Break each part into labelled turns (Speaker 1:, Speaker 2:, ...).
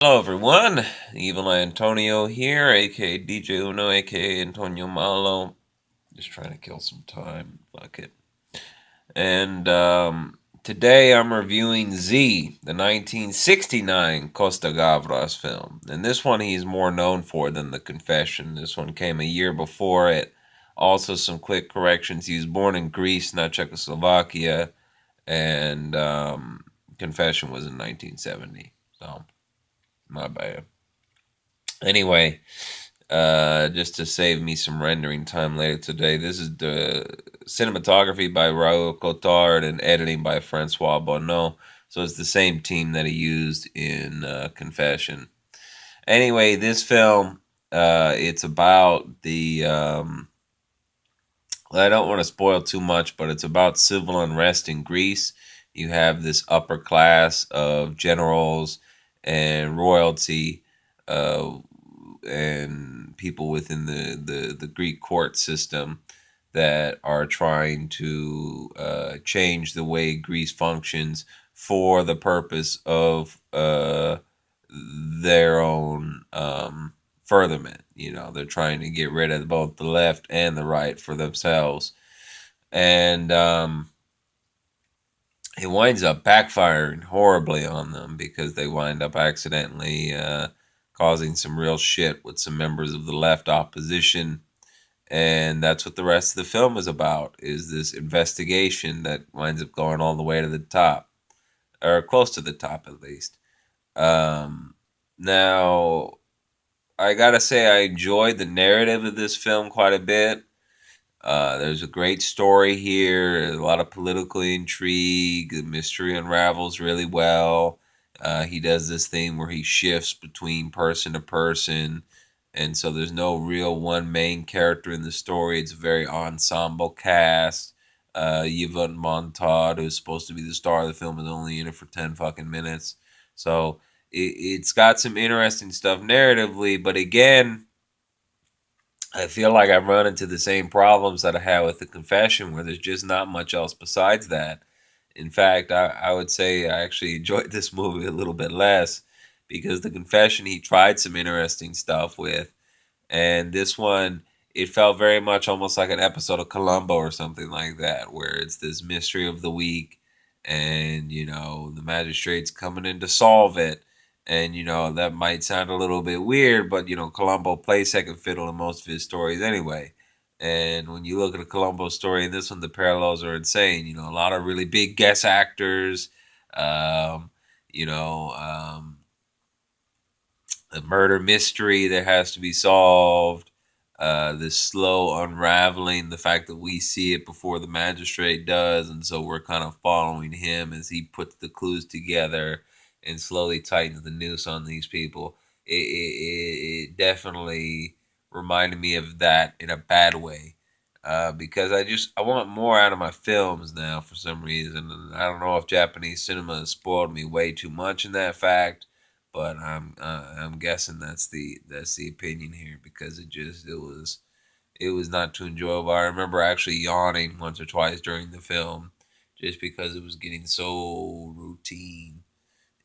Speaker 1: Hello everyone, Evil Antonio here, aka DJ Uno, aka Antonio Malo. Just trying to kill some time. Fuck it. And today I'm reviewing Z, the 1969 Costa-Gavras film. And this one he's more known for than The Confession. This one came a year before it. Also, some quick corrections. He was born in Greece, not Czechoslovakia. And Confession was in 1970. So, my bad. Anyway, just to save me some rendering time later today, this is the cinematography by Raoul Cotard and editing by Francois Bonneau. So it's the same team that he used in Confession. Anyway, this film, it's about the. I don't want to spoil too much, but it's about civil unrest in Greece. You have this upper class of generals and royalty. And people within the Greek court system that are trying to change the way Greece functions for the purpose of their own furtherment. You know, they're trying to get rid of both the left and the right for themselves. And it winds up backfiring horribly on them because they wind up accidentally causing some real shit with some members of the left opposition. And that's what the rest of the film is about, is this investigation that winds up going all the way to the top, or close to the top at least. Now, I gotta say, I enjoyed the narrative of this film quite a bit. There's a great story here, a lot of political intrigue. The mystery unravels really well. He does this thing where he shifts between person to person, and so there's no real one main character in the story. It's a very ensemble cast. Yvonne Montand, who's supposed to be the star of the film, is only in it for 10 fucking minutes. So it's got some interesting stuff narratively, but again, I feel like I've run into the same problems that I had with The Confession, where there's just not much else besides that. In fact, I would say I actually enjoyed this movie a little bit less because The Confession he tried some interesting stuff with, and this one it felt very much almost like an episode of Columbo or something like that, where it's this mystery of the week, and the magistrate's coming in to solve it. And that might sound a little bit weird, but Columbo plays second fiddle in most of his stories anyway. And when you look at a Columbo story and this one, the parallels are insane. A lot of really big guest actors. Um, you know, um, a murder mystery that has to be solved. This slow unraveling, the fact that we see it before the magistrate does, and so we're kind of following him as he puts the clues together and slowly tightens the noose on these people. It definitely reminded me of that in a bad way. Because I want more out of my films now for some reason. And I don't know if Japanese cinema has spoiled me way too much in that fact, but I'm guessing that's the opinion here because it was not too enjoyable. I remember actually yawning once or twice during the film just because it was getting so routine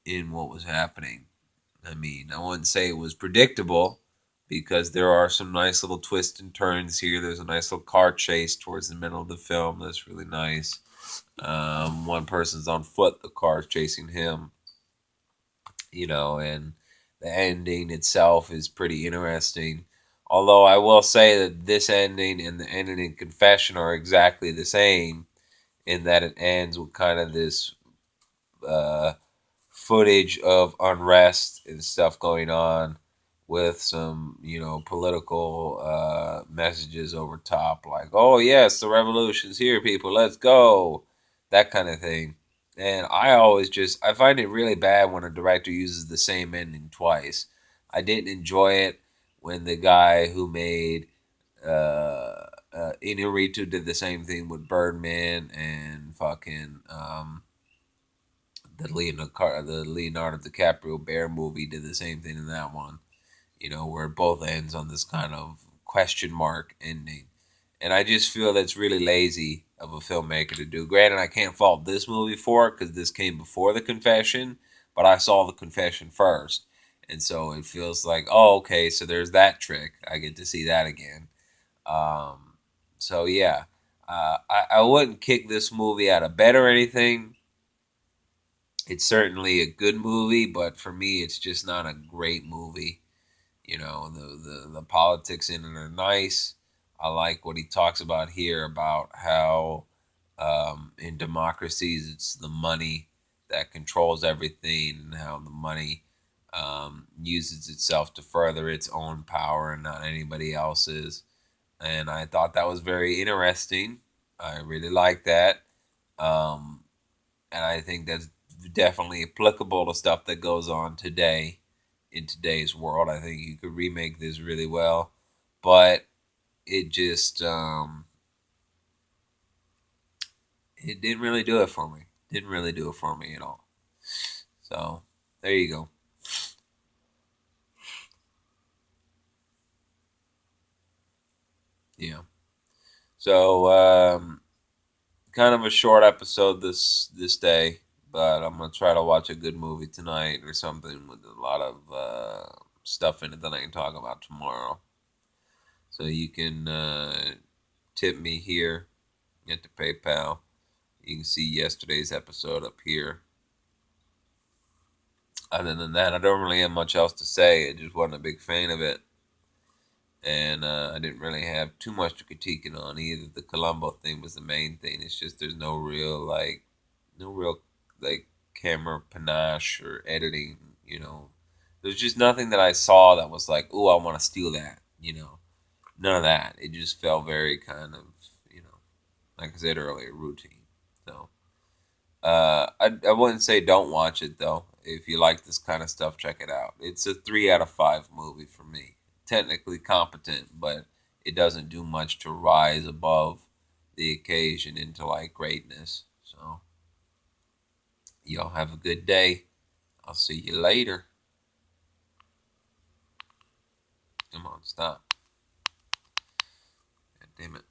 Speaker 1: in what was happening. I mean, I wouldn't say it was predictable because there are some nice little twists and turns here. There's a nice little car chase towards the middle of the film that's really nice. One person's on foot, the car's chasing him, and the ending itself is pretty interesting. Although I will say that this ending and the ending in Confession are exactly the same in that it ends with kind of this uh, footage of unrest and stuff going on with some, political messages over top, like, oh, yes, the revolution's here, people, let's go. That kind of thing. And I find it really bad when a director uses the same ending twice. I didn't enjoy it when the guy who made Inarritu did the same thing with Birdman and fucking the Leonardo DiCaprio Bear movie did the same thing in that one. Where it both ends on this kind of question mark ending. And I just feel that's really lazy of a filmmaker to do. Granted, I can't fault this movie for it because this came before The Confession, but I saw The Confession first. and so it feels like, oh, okay, so there's that trick. I get to see that again. Um, so yeah, I wouldn't kick this movie out of bed or anything. It's certainly a good movie, but for me, it's just not a great movie. The politics in it are nice. I like what he talks about here about how in democracies it's the money that controls everything, and how the money uses itself to further its own power and not anybody else's. And I thought that was very interesting. I really like that. Um, and I think that's definitely applicable to stuff that goes on today in today's world. I think you could remake this really well, but it just it didn't really do it for me. Didn't really do it for me at all. So there you go. Yeah. So kind of a short episode this day, but I'm gonna try to watch a good movie tonight or something with a lot of stuff in it that I can talk about tomorrow. So you can tip me here at the PayPal. You can see yesterday's episode up here. Other than that, I don't really have much else to say. I just wasn't a big fan of it, and I didn't really have too much to critique it on either. The Columbo thing was the main thing. It's just there's no real like camera panache or editing. There's just nothing that I saw that was like, oh, I want to steal that. None of that. It just felt very kind of, like I said earlier, routine. So I wouldn't say don't watch it though. If you like this kind of stuff, check it out. It's a 3 out of 5 movie for me. Technically competent, but it doesn't do much to rise above the occasion into like greatness. So y'all have a good day. I'll see you later. Come on, stop. God damn it.